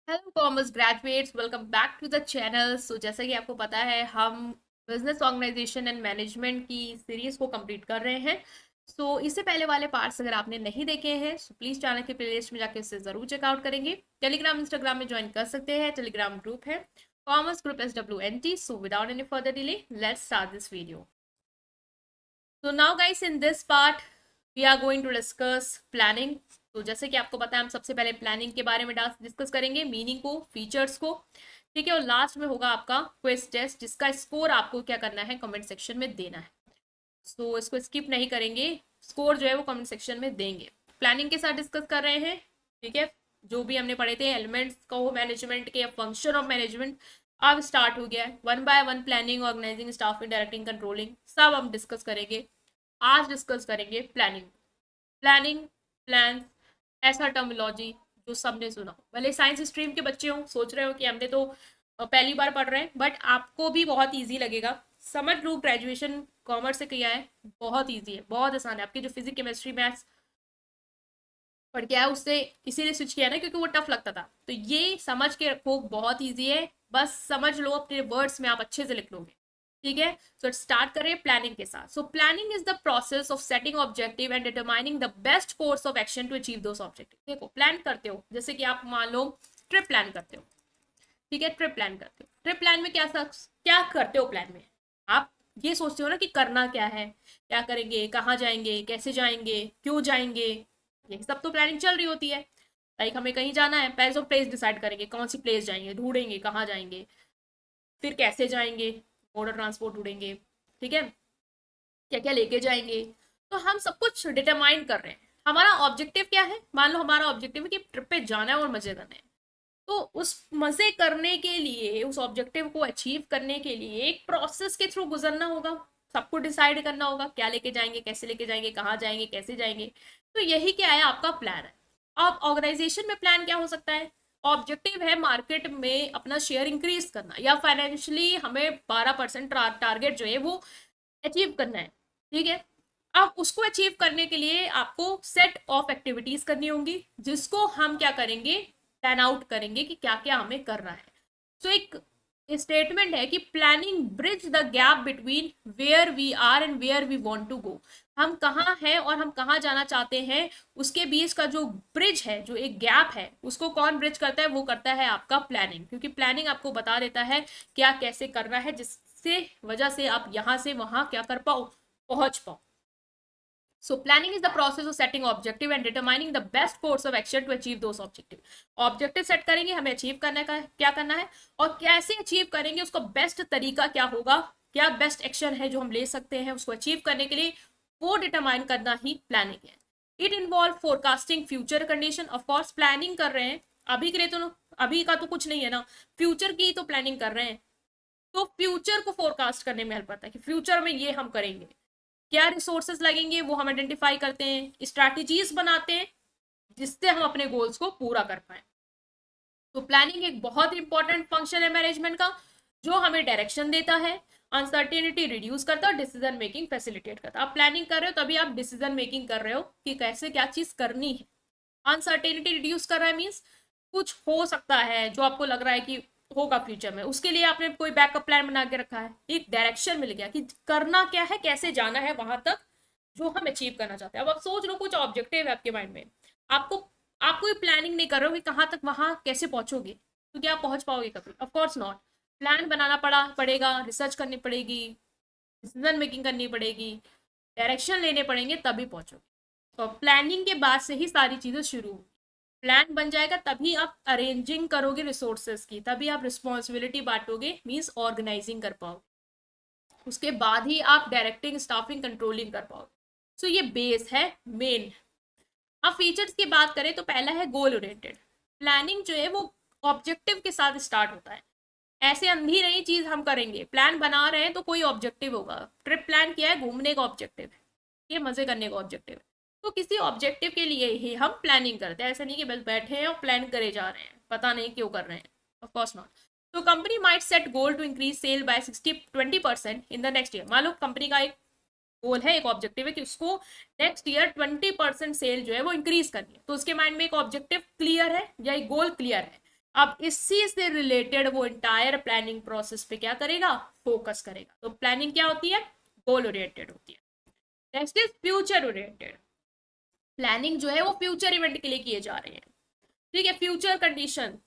Hello commerce graduates, welcome back to the channel. So जैसा कि आपको पता है, हम बिजनेस ऑर्गेनाइजेशन एंड मैनेजमेंट की सीरीज को कंप्लीट कर रहे हैं। सो इससे पहले वाले पार्ट्स अगर आपने नहीं देखे हैं सो प्लीज चैनल के प्लेलिस्ट में जाकर इसे जरूर चेकआउट करेंगे। टेलीग्राम इंस्टाग्राम में ज्वाइन कर सकते हैं, टेलीग्राम ग्रुप है commerce group SWNT। So without any further delay let's start this video. तो now guys, in this part we are going to discuss planning. तो जैसे कि आपको पता है, हम सबसे पहले प्लानिंग के बारे में डिस्कस करेंगे, मीनिंग को, फीचर्स को। ठीक है, और लास्ट में होगा आपका क्विज टेस्ट, जिसका स्कोर आपको क्या करना है, कमेंट सेक्शन में देना है। सो इसको स्किप नहीं करेंगे, स्कोर जो है वो कमेंट सेक्शन में देंगे। प्लानिंग के साथ डिस्कस कर रहे हैं। ठीक है, जो भी हमने पढ़े थे एलिमेंट्स को मैनेजमेंट के या फंक्शन ऑफ मैनेजमेंट, अब स्टार्ट हो गया है। One by one planning, organising, staffing, directing, controlling, सब हम डिस्कस करेंगे। आज डिस्कस करेंगे प्लानिंग। प्लानिंग, प्लान, ऐसा टर्मिनोलॉजी जो सबने सुना हो, भले साइंस स्ट्रीम के बच्चे हो, सोच रहे हो कि हमने तो पहली बार पढ़ रहे हैं, बट आपको भी बहुत इजी लगेगा। समझ लो, ग्रेजुएशन कॉमर्स से किया है, बहुत इजी है, बहुत आसान है। आपकी जो फिजिक्स केमिस्ट्री मैथ्स पढ़ के आया उससे इसीलिए स्विच किया ना, क्योंकि वो टफ लगता था। तो ये समझ के रखो, बहुत ईजी है, बस समझ लो, अपने वर्ड्स में आप अच्छे से लिख लोगे। ठीक है, सो स्टार्ट करें प्लानिंग के साथ। So planning is the process of setting objective and determining the best course of action to achieve those objective. देखो, प्लान करते हो, जैसे कि आप मान लो ट्रिप प्लान करते हो। ठीक है, ट्रिप प्लान करते हो, ट्रिप प्लान में क्या करते हो प्लान में? आप ये सोचते हो ना कि करना क्या है, क्या करेंगे, कहाँ जाएंगे, कैसे जाएंगे, क्यों जाएंगे, ये सब तो प्लानिंग चल रही होती है। लाइक हमें कहीं जाना है, पहले तो प्लेस डिसाइड करेंगे, कौन सी प्लेस जाएंगे, ढूंढेंगे कहाँ जाएंगे, फिर कैसे जाएंगे, मोड ऑफ ट्रांसपोर्ट ढूंढेंगे। ठीक है, क्या क्या लेके जाएंगे, तो हम सब कुछ डिटरमाइन कर रहे हैं। हमारा ऑब्जेक्टिव क्या है? मान लो हमारा ऑब्जेक्टिव है कि ट्रिप पे जाना है और मजे करने हैं। तो उस मजे करने के लिए, उस ऑब्जेक्टिव को अचीव करने के लिए एक प्रोसेस के थ्रू गुजरना होगा। सबको डिसाइड करना होगा क्या लेके जाएंगे, कैसे लेके जाएंगे, कहाँ जाएंगे, कैसे जाएंगे। तो यही क्या है, आपका प्लान है। अब ऑर्गेनाइजेशन में प्लान क्या हो सकता है? ऑब्जेक्टिव है मार्केट में अपना शेयर इंक्रीज करना, या फाइनेंशियली हमें 12% टारगेट जो है वो अचीव करना है। ठीक है, अब उसको अचीव करने के लिए आपको सेट ऑफ एक्टिविटीज करनी होंगी, जिसको हम क्या करेंगे, प्लान आउट करेंगे कि क्या क्या हमें करना है। तो एक स्टेटमेंट है कि planning bridge the gap between where we are and where we want to go. हम कहाँ हैं और हम कहाँ जाना चाहते हैं, उसके बीच का जो ब्रिज है, जो एक गैप है, उसको कौन ब्रिज करता है? वो करता है आपका प्लानिंग, क्योंकि प्लानिंग आपको बता देता है क्या कैसे करना है, जिससे वजह से आप यहाँ से वहां क्या कर पाओ, पहुंच पाओ। So planning is the process of setting objective and determining the best course of action to achieve those objective. Objective set करेंगे, हमें अचीव करने का क्या करना है, और कैसे अचीव करेंगे, उसका बेस्ट तरीका क्या होगा, क्या बेस्ट एक्शन है जो हम ले सकते हैं उसको अचीव करने के लिए, वो डिटरमाइन करना ही प्लानिंग है। It involve forecasting future condition. Of course planning कर रहे हैं अभी के लिए, तो अभी का तो कुछ नहीं है ना, फ्यूचर की तो प्लानिंग कर रहे हैं। तो फ्यूचर को फोरकास्ट करने में हेल्प करता है कि फ्यूचर में ये हम करेंगे, क्या रिसोर्सेज लगेंगे वो हम आइडेंटिफाई करते हैं, स्ट्रैटेजीज बनाते हैं जिससे हम अपने गोल्स को पूरा कर पाए। तो प्लानिंग एक बहुत इंपॉर्टेंट फंक्शन है मैनेजमेंट का, जो हमें डायरेक्शन देता है, अनसर्टेनिटी रिड्यूस करता है और डिसीजन मेकिंग फैसिलिटेट करता है। आप प्लानिंग कर रहे हो तभी आप डिसीजन मेकिंग कर रहे हो कि कैसे क्या चीज करनी है। अनसर्टेनिटी रिड्यूस कर रहा है मीन्स कुछ हो सकता है जो आपको लग रहा है कि होगा फ्यूचर में, उसके लिए आपने कोई बैकअप प्लान बना के रखा है, एक डायरेक्शन मिल गया कि करना क्या है, कैसे जाना है वहां तक जो हम अचीव करना चाहते हैं। अब आप सोच लो, कुछ ऑब्जेक्टिव है आपके माइंड में, आपको आप कोई प्लानिंग नहीं कर रहे हो कि कहाँ तक वहां कैसे पहुंचोगे, तो क्या आप पहुंच पाओगे कभी? Of course not. प्लान बनाना पड़ेगा, रिसर्च करनी पड़ेगी, डिसीजन मेकिंग करनी पड़ेगी, डायरेक्शन लेने पड़ेंगे, तभी पहुंचोगे। तो प्लानिंग के बाद से ही सारी चीजें शुरू होंगी। प्लान बन जाएगा तभी आप अरेंजिंग करोगे रिसोर्सेज की, तभी आप रिस्पॉन्सिबिलिटी बांटोगे, मीन्स ऑर्गेनाइजिंग कर पाओगे, उसके बाद ही आप डायरेक्टिंग, स्टाफिंग, कंट्रोलिंग कर पाओगे। सो ये बेस है मेन। अब फीचर्स की बात करें तो पहला है गोल ओरिएंटेड। प्लानिंग जो है वो ऑब्जेक्टिव के साथ स्टार्ट होता है। ऐसे अंधी नई चीज हम करेंगे, प्लान बना रहे हैं तो कोई ऑब्जेक्टिव होगा। ट्रिप प्लान किया है, घूमने का ऑब्जेक्टिव है, ये मजे करने का ऑब्जेक्टिव है। तो किसी ऑब्जेक्टिव के लिए ही हम प्लानिंग करते हैं, ऐसा नहीं कि बस बैठे हैं और प्लान करे जा रहे हैं, पता नहीं क्यों कर रहे हैं। Of course not. तो company might set goal to increase sale by 20% in the next year. मान लो कंपनी का एक गोल है, एक ऑब्जेक्टिव है कि उसको नेक्स्ट ईयर 20% सेल जो है वो इंक्रीज करनी है, तो उसके माइंड में एक ऑब्जेक्टिव क्लियर है या एक गोल क्लियर है अब इसी से रिलेटेड वो इंटायर प्लानिंग प्रोसेस पे क्या करेगा, फोकस करेगा। तो प्लानिंग क्या होती है, गोल ओरिएंटेड होती है। Next is future oriented. Planning जो है वो फ्यूचर इवेंट के लिए किए जा रहे हैं, ठीक है। फ्यूचर कंडीशन,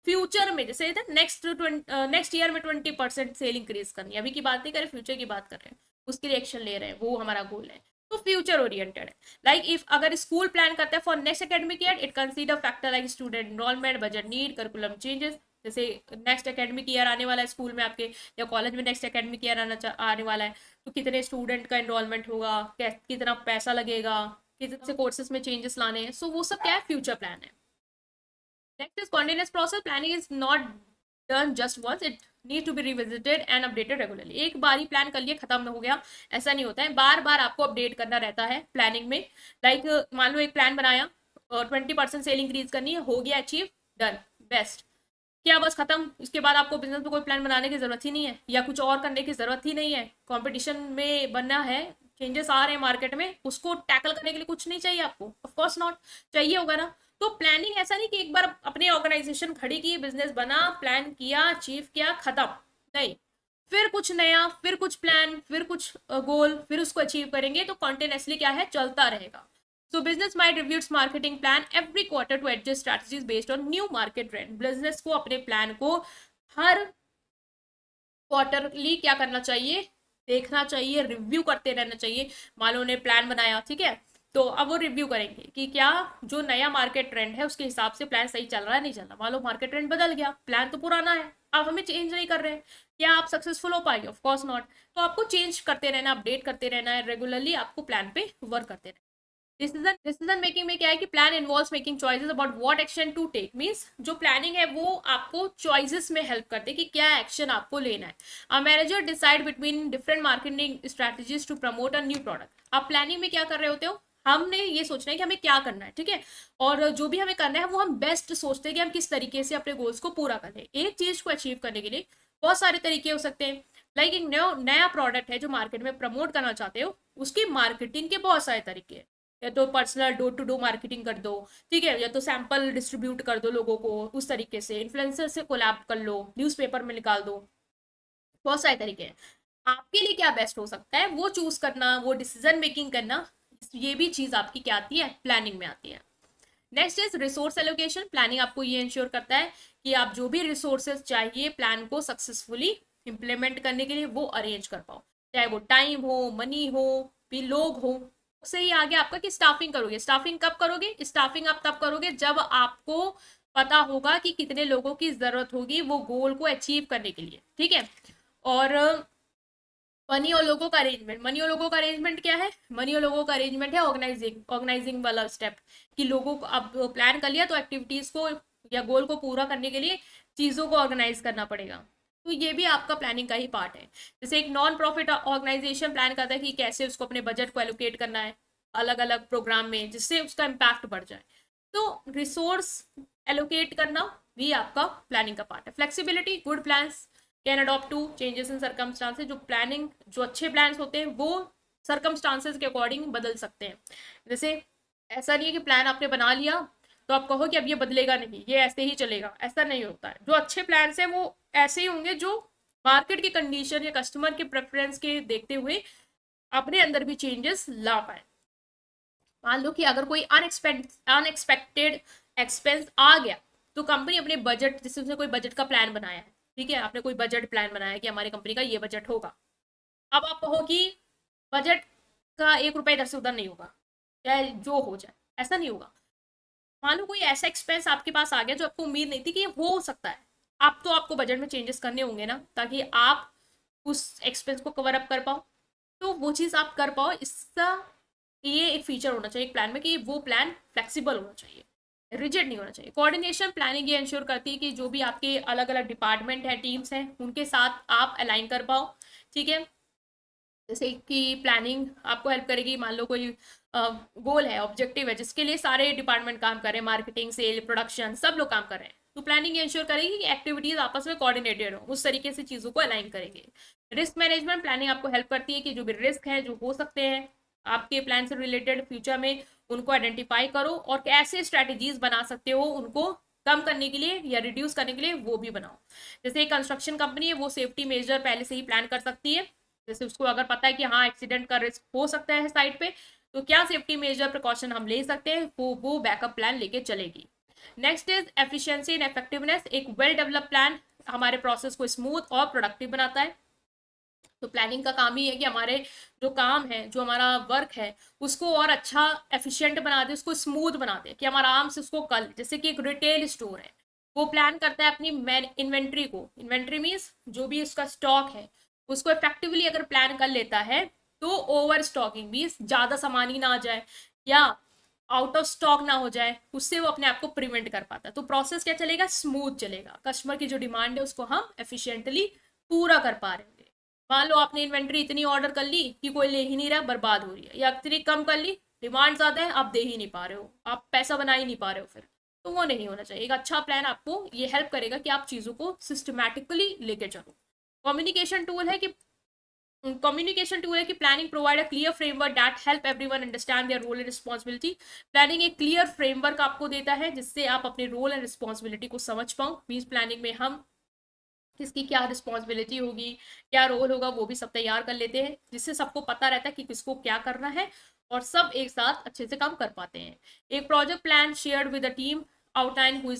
फ्यूचर में जैसे नेक्स्ट ईयर में 20% सेल इंक्रीज करनी है, अभी की बात नहीं कर रहे, फ्यूचर की बात कर रहे हैं, उसके लिए एक्शन ले रहे हैं, वो हमारा गोल है। तो फ्यूचर ओरिएंटेड है। लाइक इफ अगर स्कूल प्लान करता है for next academic year, it consider factor like student enrolment, budget need, curriculum changes. जैसे नेक्स्ट एकेडमिक ईयर आने वाला है स्कूल में आपके, या कॉलेज में नेक्स्ट एकेडमिक ईयर आने वाला है, तो कितने स्टूडेंट का एनरोलमेंट होगा, कितना पैसा लगेगा, कितने से कोर्सेज में चेंजेस लाने हैं, सो वो सब क्या है, फ्यूचर प्लान है। Next is continuous process. Planning is not done just once, it need to be revisited and updated regularly। एक बार ही प्लान कर लिए खत्म हो गया, ऐसा नहीं होता है, बार बार आपको अपडेट करना रहता है प्लानिंग में। लाइक मान लो एक प्लान बनाया और 20% सेल इंक्रीज करनी है, हो गया अचीव, डन, बेस्ट, क्या बस खत्म। इसके बाद आपको बिजनेस में कोई प्लान बनाने की जरूरत ही नहीं है, या कुछ और करने की जरूरत ही नहीं है। कंपटीशन में बनना है, चेंजेस आ रहे हैं मार्केट में, उसको टैकल करने के लिए कुछ नहीं चाहिए आपको, ऑफ कोर्स नॉट, चाहिए होगा ना। तो प्लानिंग ऐसा नहीं कि एक बार अपने ऑर्गेनाइजेशन खड़ी की, बिजनेस बना, प्लान किया, अचीव किया, खत्म, नहीं, फिर कुछ नया, फिर कुछ प्लान, फिर कुछ गोल, फिर उसको अचीव करेंगे। तो कॉन्टिन्यूसली क्या है, चलता रहेगा। So business might review its marketing plan every quarter to adjust strategies based on new market trend। Business को अपने प्लान को हर क्वार्टरली क्या करना चाहिए, देखना चाहिए, रिव्यू करते रहना चाहिए। मान लो उन्हें प्लान बनाया, ठीक है, तो अब वो रिव्यू करेंगे कि क्या जो नया मार्केट ट्रेंड है उसके हिसाब से प्लान सही चल रहा है, नहीं चल रहा। मान लो मार्केट ट्रेंड बदल गया, प्लान तो पुराना है, अब हमें चेंज नहीं कर रहे हैं, क्या आप सक्सेसफुल हो पाएंगे, ऑफ कोर्स नॉट। तो आपको चेंज करते रहना, अपडेट करते रहना है, रेगुलरली आपको प्लान पे वर्क करते रहना। डिसीजन मेकिंग में क्या है कि plan involves making choices about what action to take. Means जो प्लानिंग है वो आपको चॉइसेस में हेल्प करते हैं कि क्या एक्शन आपको लेना है। A manager decide between different marketing strategies to promote a new product. आप प्लानिंग में क्या कर रहे होते हो, हमने ये सोचना है कि हमें क्या करना है, ठीक है, और जो भी हमें करना है वो हम बेस्ट सोचते हैं कि हम किस तरीके से अपने गोल्स को पूरा कर लें। एक चीज को अचीव करने के लिए बहुत सारे तरीके हो सकते हैं। लाइक एक नया प्रोडक्ट है जो मार्केट में प्रमोट करना चाहते हो, उसकी मार्केटिंग के बहुत सारे तरीके हैं। या तो personal door to door marketing कर दो, ठीक है, या तो सैंपल डिस्ट्रीब्यूट कर दो लोगों को, उस तरीके से इन्फ्लुएंसर से कोलैब कर लो, न्यूज़पेपर में निकाल दो, बहुत सारे तरीके हैं। आपके लिए क्या बेस्ट हो सकता है वो चूज करना, वो डिसीजन मेकिंग करना, ये भी चीज आपकी क्या आती है, प्लानिंग में आती है। Next is resource allocation. Planning आपको ये इंश्योर करता है कि आप जो भी रिसोर्सेज चाहिए प्लान को सक्सेसफुली इंप्लीमेंट करने के लिए वो अरेंज कर पाओ, चाहे वो टाइम हो, मनी हो, भी लोग हो। उससे ही आगे आपका कि स्टाफिंग करोगे। स्टाफिंग कब करोगे, स्टाफिंग आप तब करोगे जब आपको पता होगा कि कितने लोगों की जरूरत होगी वो गोल को अचीव करने के लिए, ठीक है। और मनी और लोगों का अरेंजमेंट, मनी और लोगों का अरेंजमेंट क्या है, मनी और लोगों का अरेंजमेंट है ऑर्गेनाइजिंग वाला स्टेप, कि लोगों को अब प्लान कर लिया तो एक्टिविटीज को या गोल को पूरा करने के लिए चीज़ों को ऑर्गेनाइज करना पड़ेगा। तो ये भी आपका प्लानिंग का ही पार्ट है। जैसे एक नॉन प्रॉफिट ऑर्गेनाइजेशन प्लान करता है कि कैसे उसको अपने बजट को एलोकेट करना है अलग अलग प्रोग्राम में जिससे उसका इम्पैक्ट बढ़ जाए। तो रिसोर्स एलोकेट करना भी आपका प्लानिंग का पार्ट है। Flexibility, good plans can adopt to changes in circumstances. जो प्लानिंग, जो अच्छे प्लान्स होते हैं वो सर्कमस्टांसेस के अकॉर्डिंग बदल सकते हैं। जैसे ऐसा नहीं है कि प्लान आपने बना लिया तो आप कहो कि अब ये बदलेगा नहीं, ये ऐसे ही चलेगा, ऐसा नहीं होता है। जो अच्छे प्लान्स हैं वो ऐसे ही होंगे जो मार्केट की कंडीशन या कस्टमर के प्रेफरेंस के देखते हुए अपने अंदर भी चेंजेस ला पाए। मान लो कि अगर कोई अनएक्सपेक्टेड एक्सपेंस आ गया तो कंपनी अपने बजट, जैसे उसने कोई बजट का प्लान बनाया है, ठीक है, आपने कोई बजट प्लान बनाया कि हमारी कंपनी का ये बजट होगा। अब आप कहो कि बजट का 1 रुपया इधर से उधर नहीं होगा, चाहे जो हो जाए, ऐसा नहीं होगा। मान लो कोई ऐसा एक्सपेंस आपके पास आ गया जो आपको उम्मीद नहीं थी कि ये हो सकता है, आप तो आपको बजट में चेंजेस करने होंगे ना, ताकि आप उस एक्सपेंस को कवर अप कर पाओ, तो वो चीज़ आप कर पाओ। इसका ये एक फीचर होना चाहिए एक प्लान में कि वो प्लान फ्लेक्सिबल होना चाहिए, रिजिड नहीं होना चाहिए। कोऑर्डिनेशन प्लानिंग ये इंश्योर करती है कि जो भी आपके अलग अलग डिपार्टमेंट है, टीम्स हैं, उनके साथ आप अलाइन कर पाओ, ठीक है। जैसे कि प्लानिंग आपको हेल्प करेगी, मान लो कोई गोल है, ऑब्जेक्टिव है जिसके लिए सारे डिपार्टमेंट काम कर रहे हैं, मार्केटिंग, सेल, प्रोडक्शन, सब लोग काम कर रहे हैं, तो प्लानिंग ये इंश्योर करेगी कि एक्टिविटीज आपस में कोऑर्डिनेटेड हो, उस तरीके से चीज़ों को अलाइन करेंगे। रिस्क मैनेजमेंट प्लानिंग आपको हेल्प करती है कि जो भी रिस्क है जो हो सकते हैं आपके प्लान से रिलेटेड फ्यूचर में, उनको आइडेंटिफाई करो और कैसे स्ट्रेटेजीज बना सकते हो उनको कम करने के लिए या रिड्यूस करने के लिए वो भी बनाओ। जैसे एक कंस्ट्रक्शन कंपनी है, वो सेफ्टी मेजर पहले से ही प्लान कर सकती है। जैसे उसको अगर पता है कि हाँ एक्सीडेंट का रिस्क हो सकता है साइट पे, तो क्या सेफ्टी मेजर प्रिकॉशन हम ले सकते हैं, वो बैकअप प्लान लेके चलेगी। Next is efficiency and effectiveness. एक वेल डेवलप प्लान हमारे प्रोसेस को स्मूथ और प्रोडक्टिव बनाता है। तो प्लानिंग का काम ही है कि हमारे जो काम है, जो हमारा वर्क है, उसको और अच्छा एफिशिएंट बना दे, उसको स्मूथ बना दे कि हम आराम से उसको कल, जैसे कि एक रिटेल स्टोर है, वो प्लान करता है अपनी इन्वेंट्री को, इन्वेंट्री मीन्स जो भी उसका स्टॉक है उसको इफेक्टिवली अगर प्लान कर लेता है तो ओवर स्टॉकिंग मीन्स ज्यादा सामान ही ना आ जाए या आउट ऑफ स्टॉक ना हो जाए, उससे वो अपने आप को प्रिवेंट कर पाता है। तो प्रोसेस क्या चलेगा, स्मूथ चलेगा, कस्टमर की जो डिमांड है उसको हम एफिशिएंटली पूरा कर पा रहे हैं। मान लो आपने इन्वेंट्री इतनी ऑर्डर कर ली कि कोई ले ही नहीं रहा, बर्बाद हो रही है, या इतनी कम कर ली, डिमांड ज्यादा है, आप दे ही नहीं पा रहे हो, आप पैसा बना ही नहीं पा रहे हो, फिर तो वो नहीं होना चाहिए। एक अच्छा प्लान आपको ये हेल्प करेगा कि आप चीजों को सिस्टमैटिकली लेके चलो। कम्युनिकेशन टूल है कि planning provide a clear framework that help everyone understand their role and responsibility. Planning एक क्लियर फ्रेमवर्क आपको देता है जिससे आप अपने रोल एंड रिस्पॉन्सिबिलिटी को समझ पाओ। मीन्स प्लानिंग में हम किसकी क्या रिस्पॉन्सिबिलिटी होगी, क्या रोल होगा, वो भी सब तैयार कर लेते हैं, जिससे सबको पता रहता है कि किसको क्या करना है और सब एक साथ अच्छे से काम कर पाते हैं। एक project plan shared with the team outline who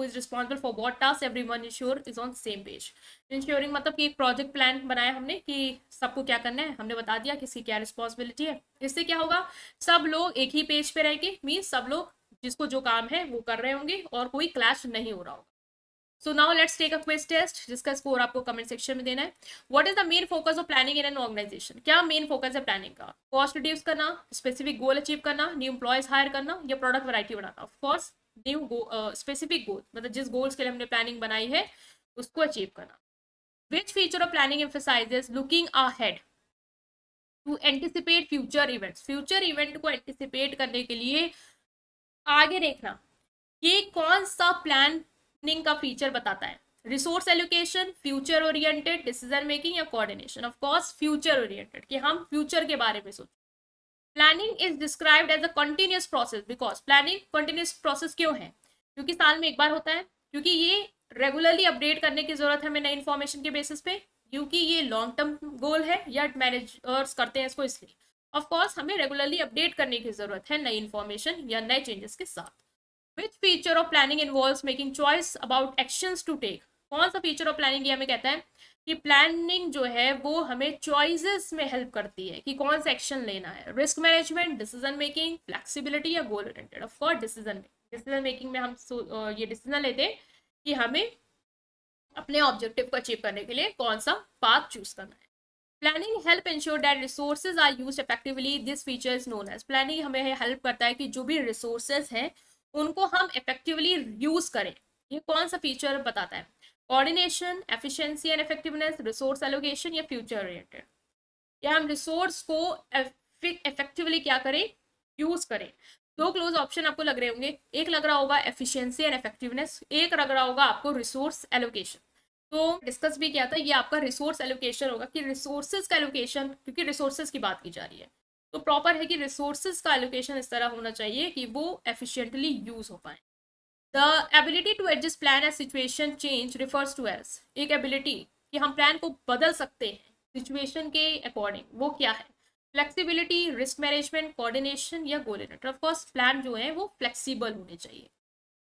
is responsible for what task, everyone ensure is on same page। Ensuring मतलब कि एक प्रोजेक्ट प्लान बनाया हमने कि सबको क्या करना है, हमने बता दिया किसकी क्या रिस्पॉन्सिबिलिटी है। इससे क्या होगा, सब लोग एक ही पेज पे रहेंगे, मीन्स सब लोग जिसको जो काम है वो कर रहे होंगे और कोई क्लैश नहीं हो रहा होगा। So now let's take a quiz test जिसका स्कोर आपको कमेंट सेक्शन में देना है। What is the main focus of planning in an organisation. क्या मेन फोकस है प्लानिंग का, कॉस्ट रिड्यूस करना, स्पेसिफिक गोल अचीव करना, न्यू एम्प्लॉयज हायर करना, या प्रोडक्ट वैरायटी बढ़ाना। Of course new specific goal, मतलब जिस गोल्स के लिए हमने प्लानिंग बनाई है उसको अचीव करना। Which feature of planning emphasises looking ahead to anticipate future events. Future event को एंटिसिपेट करने के लिए आगे देखना, ये कौन सा प्लानिंग का फीचर बताता है। Resource allocation, future oriented, decision making, या coordination. Of course future oriented, कि हम फ्यूचर के बारे में सोचें। Planning is described as a continuous process because, planning continuous process क्यों है, क्योंकि साल में एक बार होता है, क्योंकि ये रेगुलरली अपडेट करने की जरूरत है हमें नई इन्फॉर्मेशन के बेसिस पे, क्योंकि ये लॉन्ग टर्म गोल है या मैनेजर्स करते हैं इसको, इसलिए ऑफ कोर्स हमें रेगुलरली अपडेट करने की जरूरत है नई इन्फॉर्मेशन या नए चेंजेस के साथ। Which feature of planning involves making choice about actions to take. कौन सा फीचर ऑफ प्लानिंग ये हमें कहता है कि प्लानिंग जो है वो हमें चॉइसेस में हेल्प करती है कि कौन सा एक्शन लेना है। Risk management, decision making, flexibility, या goal oriented. Of course decision making में हम ये डिसीजन लेते हैं कि हमें अपने ऑब्जेक्टिव को अचीव करने के लिए कौन सा पाथ चूज करना है। Planning help ensure that resources are used effectively. This feature is known as. Planning हमें हेल्प करता है कि जो भी रिसोर्सेज हैं उनको हम इफेक्टिवली यूज करें। ये कौन सा फीचर बताता है, coordination, efficiency and effectiveness, resource allocation, या फ्यूचर ओरिएंटेड। या हम रिसोर्स को इफेक्टिवली क्या करें, यूज करें। दो क्लोज ऑप्शन आपको लग रहे होंगे, एक लग रहा होगा एफिशिएंसी एंड इफेक्टिवनेस, एक लग रहा होगा आपको रिसोर्स एलोकेशन। तो डिस्कस भी किया था, ये आपका रिसोर्स एलोकेशन होगा कि रिसोर्सेज का एलोकेशन, क्योंकि रिसोर्सेज की बात की जा रही है तो प्रॉपर है कि रिसोर्सेज का एलोकेशन इस तरह होना चाहिए कि वो एफिशिएंटली यूज हो पाए। The ability to adjust plan as situation change refers to as. एक एबिलिटी कि हम प्लान को बदल सकते हैं सिचुएशन के अकॉर्डिंग, वो क्या है, फ्लेक्सिबिलिटी, रिस्क मैनेजमेंट, कोऑर्डिनेशन, या goal oriented. Of course plan जो है वो फ्लेक्सिबल होने चाहिए।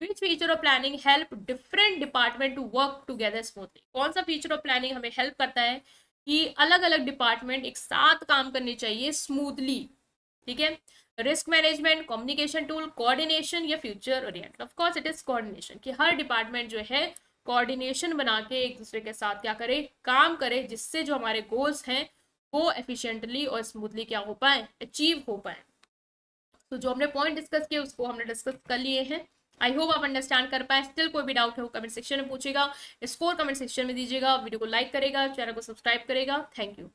Which feature of planning help different department to work together smoothly. कौन सा फीचर ऑफ प्लानिंग हमें हेल्प करता है कि अलग अलग डिपार्टमेंट एक साथ काम करने चाहिए स्मूथली। ठीक है, risk management, communication tool, coordination, या future oriented. Of course it is coordination, कि हर डिपार्टमेंट जो है कोऑर्डिनेशन बना के एक दूसरे के साथ क्या करे, काम करे, जिससे जो हमारे गोल्स हैं वो एफिशिएंटली और स्मूथली क्या हो पाए, अचीव हो पाए। तो जो हमने पॉइंट डिस्कस किए उसको हमने डिस्कस कर लिए हैं। आई होप आप अंडरस्टैंड कर पाए। स्टिल कोई भी डाउट है वो कमेंट सेक्शन में पूछेगा, स्कोर कमेंट सेक्शन में दीजिएगा, वीडियो को लाइक करेगा, चैनल को सब्सक्राइब करेगा। Thank you.